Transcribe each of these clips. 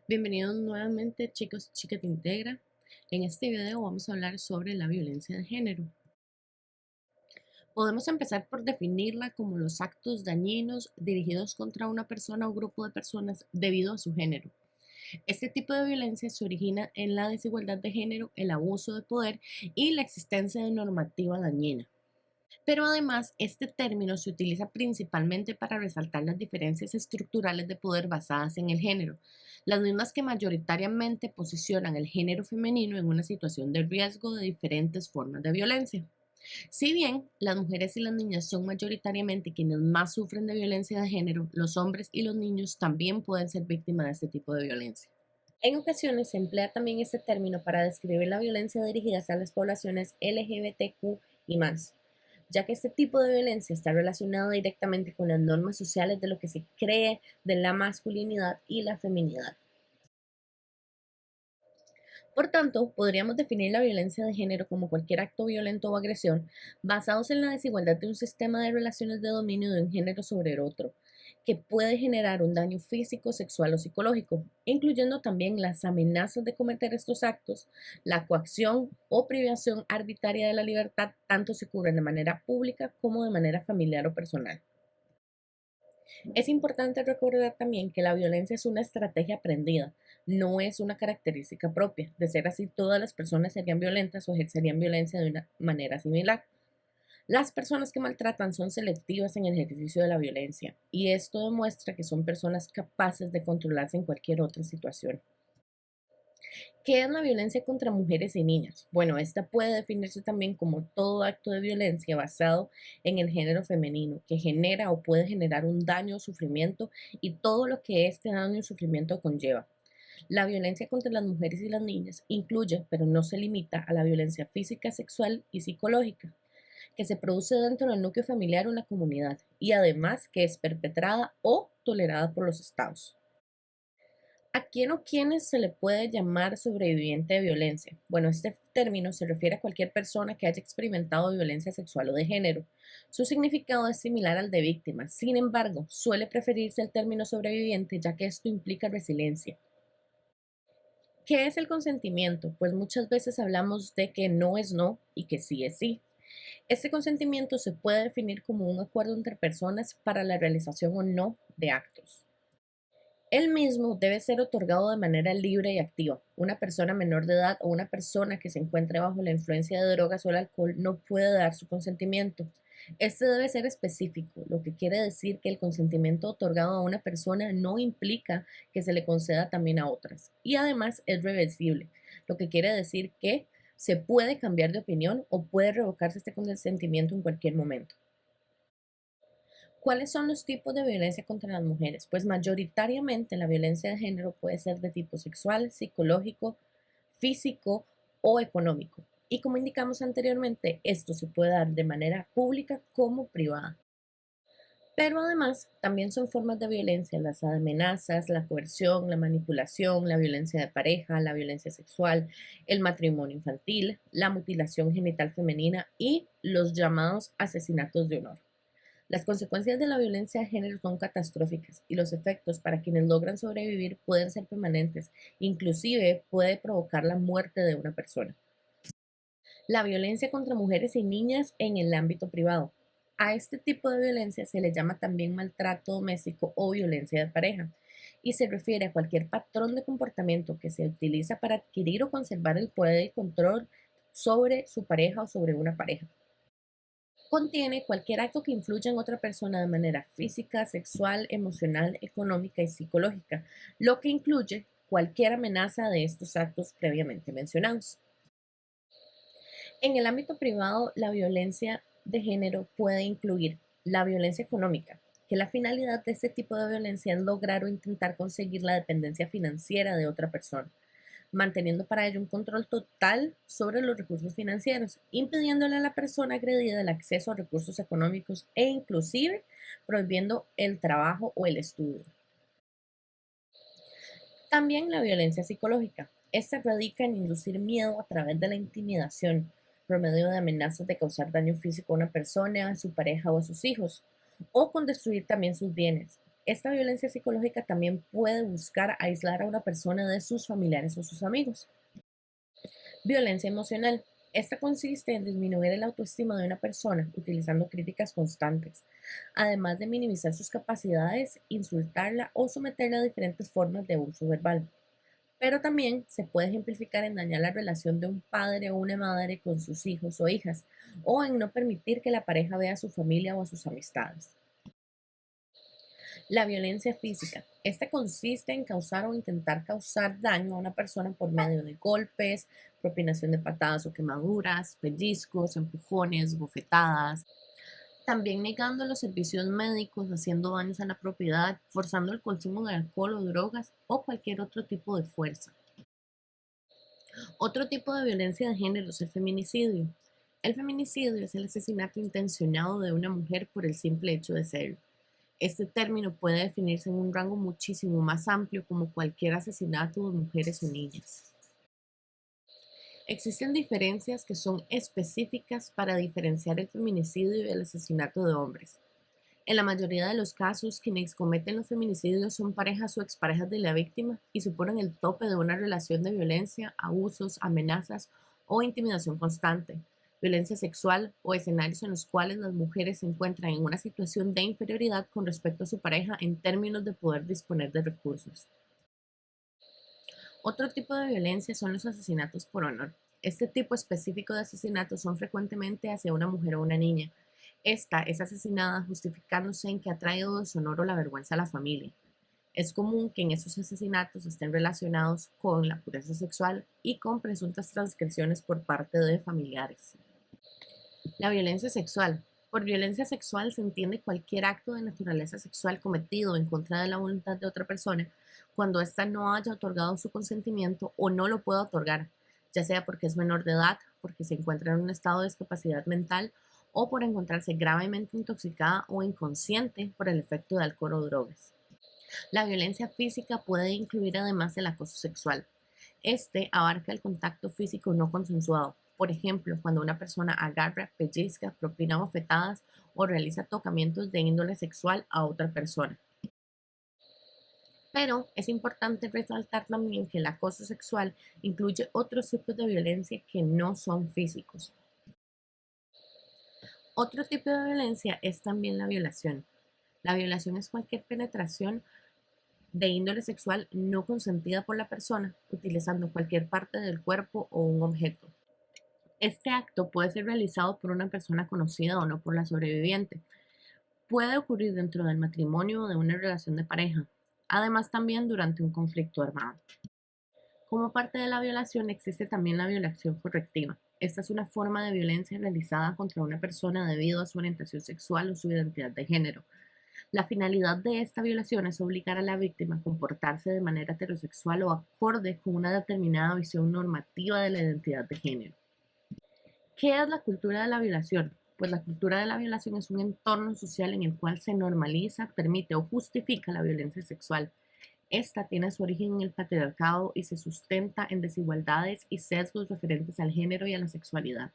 Bienvenidos nuevamente chicos y chicas de Integra. En este video vamos a hablar sobre la violencia de género. Podemos empezar por definirla como los actos dañinos dirigidos contra una persona o grupo de personas debido a su género. Este tipo de violencia se origina en la desigualdad de género, el abuso de poder y la existencia de normativa dañina. Pero además, este término se utiliza principalmente para resaltar las diferencias estructurales de poder basadas en el género, las mismas que mayoritariamente posicionan el género femenino en una situación de riesgo de diferentes formas de violencia. Si bien las mujeres y las niñas son mayoritariamente quienes más sufren de violencia de género, los hombres y los niños también pueden ser víctimas de este tipo de violencia. En ocasiones se emplea también este término para describir la violencia dirigida hacia las poblaciones LGBTQ y más, ya que este tipo de violencia está relacionado directamente con las normas sociales de lo que se cree de la masculinidad y la feminidad. Por tanto, podríamos definir la violencia de género como cualquier acto violento o agresión basados en la desigualdad de un sistema de relaciones de dominio de un género sobre el otro, que puede generar un daño físico, sexual o psicológico, incluyendo también las amenazas de cometer estos actos, la coacción o privación arbitraria de la libertad, tanto si ocurren de manera pública como de manera familiar o personal. Es importante recordar también que la violencia es una estrategia aprendida, no es una característica propia. De ser así, todas las personas serían violentas o ejercerían violencia de una manera similar. Las personas que maltratan son selectivas en el ejercicio de la violencia y esto demuestra que son personas capaces de controlarse en cualquier otra situación. ¿Qué es la violencia contra mujeres y niñas? Bueno, esta puede definirse también como todo acto de violencia basado en el género femenino, que genera o puede generar un daño o sufrimiento y todo lo que este daño o sufrimiento conlleva. La violencia contra las mujeres y las niñas incluye, pero no se limita a la violencia física, sexual y psicológica, que se produce dentro del núcleo familiar o la comunidad, y además que es perpetrada o tolerada por los estados. ¿A quién o quiénes se le puede llamar sobreviviente de violencia? Bueno, este término se refiere a cualquier persona que haya experimentado violencia sexual o de género. Su significado es similar al de víctima, sin embargo, suele preferirse el término sobreviviente ya que esto implica resiliencia. ¿Qué es el consentimiento? Pues muchas veces hablamos de que no es no y que sí es sí. Este consentimiento se puede definir como un acuerdo entre personas para la realización o no de actos. El mismo debe ser otorgado de manera libre y activa. Una persona menor de edad o una persona que se encuentre bajo la influencia de drogas o el alcohol no puede dar su consentimiento. Este debe ser específico, lo que quiere decir que el consentimiento otorgado a una persona no implica que se le conceda también a otras. Y además es reversible, lo que quiere decir que se puede cambiar de opinión o puede revocarse este consentimiento en cualquier momento. ¿Cuáles son los tipos de violencia contra las mujeres? Pues mayoritariamente la violencia de género puede ser de tipo sexual, psicológico, físico o económico. Y como indicamos anteriormente, esto se puede dar de manera pública como privada. Pero además también son formas de violencia las amenazas, la coerción, la manipulación, la violencia de pareja, la violencia sexual, el matrimonio infantil, la mutilación genital femenina y los llamados asesinatos de honor. Las consecuencias de la violencia de género son catastróficas y los efectos para quienes logran sobrevivir pueden ser permanentes, inclusive puede provocar la muerte de una persona. La violencia contra mujeres y niñas en el ámbito privado. A este tipo de violencia se le llama también maltrato doméstico o violencia de pareja y se refiere a cualquier patrón de comportamiento que se utiliza para adquirir o conservar el poder y control sobre su pareja o sobre una pareja. Contiene cualquier acto que influya en otra persona de manera física, sexual, emocional, económica y psicológica, lo que incluye cualquier amenaza de estos actos previamente mencionados. En el ámbito privado, la violencia de género puede incluir la violencia económica, que la finalidad de este tipo de violencia es lograr o intentar conseguir la dependencia financiera de otra persona, manteniendo para ello un control total sobre los recursos financieros, impidiéndole a la persona agredida el acceso a recursos económicos e inclusive prohibiendo el trabajo o el estudio. También la violencia psicológica. Esta radica en inducir miedo a través de la intimidación, por medio de amenazas de causar daño físico a una persona, a su pareja o a sus hijos, o con destruir también sus bienes. Esta violencia psicológica también puede buscar aislar a una persona de sus familiares o sus amigos. Violencia emocional. Esta consiste en disminuir el autoestima de una persona utilizando críticas constantes, además de minimizar sus capacidades, insultarla o someterla a diferentes formas de abuso verbal. Pero también se puede ejemplificar en dañar la relación de un padre o una madre con sus hijos o hijas, o en no permitir que la pareja vea a su familia o a sus amistades. La violencia física. Esta consiste en causar o intentar causar daño a una persona por medio de golpes, propinación de patadas o quemaduras, pellizcos, empujones, bofetadas. También negando los servicios médicos, haciendo daños a la propiedad, forzando el consumo de alcohol o drogas o cualquier otro tipo de fuerza. Otro tipo de violencia de género es el feminicidio. El feminicidio es el asesinato intencionado de una mujer por el simple hecho de serlo. Este término puede definirse en un rango muchísimo más amplio como cualquier asesinato de mujeres o niñas. Existen diferencias que son específicas para diferenciar el feminicidio y el asesinato de hombres. En la mayoría de los casos, quienes cometen los feminicidios son parejas o exparejas de la víctima y suponen el tope de una relación de violencia, abusos, amenazas o intimidación constante, violencia sexual o escenarios en los cuales las mujeres se encuentran en una situación de inferioridad con respecto a su pareja en términos de poder disponer de recursos. Otro tipo de violencia son los asesinatos por honor. Este tipo específico de asesinatos son frecuentemente hacia una mujer o una niña. Esta es asesinada justificándose en que ha traído deshonor o la vergüenza a la familia. Es común que en esos asesinatos estén relacionados con la pureza sexual y con presuntas transgresiones por parte de familiares. La violencia sexual. Por violencia sexual se entiende cualquier acto de naturaleza sexual cometido en contra de la voluntad de otra persona cuando ésta no haya otorgado su consentimiento o no lo pueda otorgar, ya sea porque es menor de edad, porque se encuentra en un estado de discapacidad mental o por encontrarse gravemente intoxicada o inconsciente por el efecto de alcohol o drogas. La violencia física puede incluir además el acoso sexual. Este abarca el contacto físico no consensuado. Por ejemplo, cuando una persona agarra, pellizca, propina bofetadas o realiza tocamientos de índole sexual a otra persona. Pero es importante resaltar también que el acoso sexual incluye otros tipos de violencia que no son físicos. Otro tipo de violencia es también la violación. La violación es cualquier penetración de índole sexual no consentida por la persona, utilizando cualquier parte del cuerpo o un objeto. Este acto puede ser realizado por una persona conocida o no por la sobreviviente. Puede ocurrir dentro del matrimonio o de una relación de pareja, además también durante un conflicto armado. Como parte de la violación existe también la violación correctiva. Esta es una forma de violencia realizada contra una persona debido a su orientación sexual o su identidad de género. La finalidad de esta violación es obligar a la víctima a comportarse de manera heterosexual o acorde con una determinada visión normativa de la identidad de género. ¿Qué es la cultura de la violación? Pues la cultura de la violación es un entorno social en el cual se normaliza, permite o justifica la violencia sexual. Esta tiene su origen en el patriarcado y se sustenta en desigualdades y sesgos referentes al género y a la sexualidad.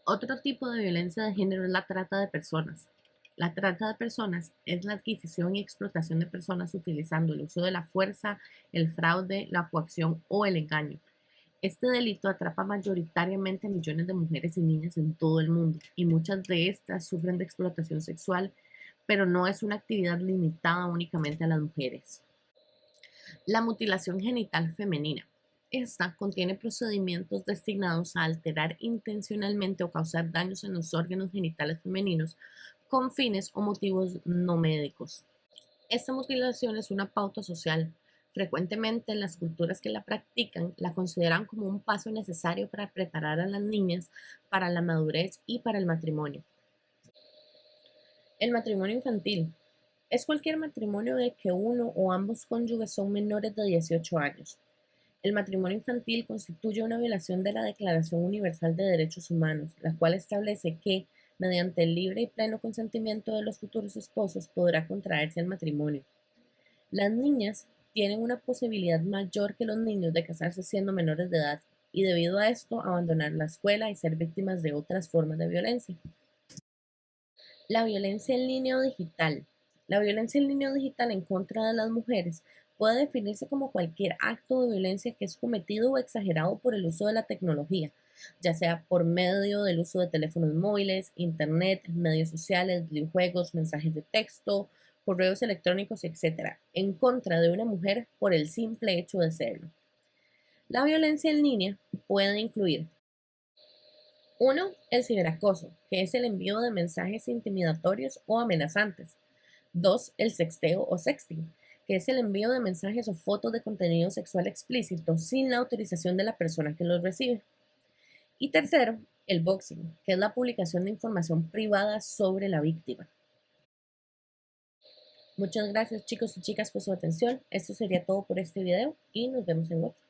Otro tipo de violencia de género es la trata de personas. La trata de personas es la adquisición y explotación de personas utilizando el uso de la fuerza, el fraude, la coacción o el engaño. Este delito atrapa mayoritariamente a millones de mujeres y niñas en todo el mundo, y muchas de estas sufren de explotación sexual, pero no es una actividad limitada únicamente a las mujeres. La mutilación genital femenina. Esta contiene procedimientos destinados a alterar intencionalmente o causar daños en los órganos genitales femeninos con fines o motivos no médicos. Esta mutilación es una pauta social. Frecuentemente las culturas que la practican la consideran como un paso necesario para preparar a las niñas para la madurez y para el matrimonio. El matrimonio infantil es cualquier matrimonio de que uno o ambos cónyuges son menores de 18 años. El matrimonio infantil constituye una violación de la Declaración Universal de Derechos Humanos, la cual establece que, mediante el libre y pleno consentimiento de los futuros esposos, podrá contraerse el matrimonio. Las niñas tienen una posibilidad mayor que los niños de casarse siendo menores de edad y debido a esto abandonar la escuela y ser víctimas de otras formas de violencia. La violencia en línea o digital. La violencia en línea digital en contra de las mujeres puede definirse como cualquier acto de violencia que es cometido o exagerado por el uso de la tecnología, ya sea por medio del uso de teléfonos móviles, internet, medios sociales, videojuegos, mensajes de texto, correos electrónicos, etcétera, en contra de una mujer por el simple hecho de serlo. La violencia en línea puede incluir: uno, el ciberacoso, que es el envío de mensajes intimidatorios o amenazantes. 2, el sexteo o sexting, que es el envío de mensajes o fotos de contenido sexual explícito sin la autorización de la persona que los recibe. Y tercero, el boxing, que es la publicación de información privada sobre la víctima. Muchas gracias chicos y chicas por su atención. Esto sería todo por este video y nos vemos en otro.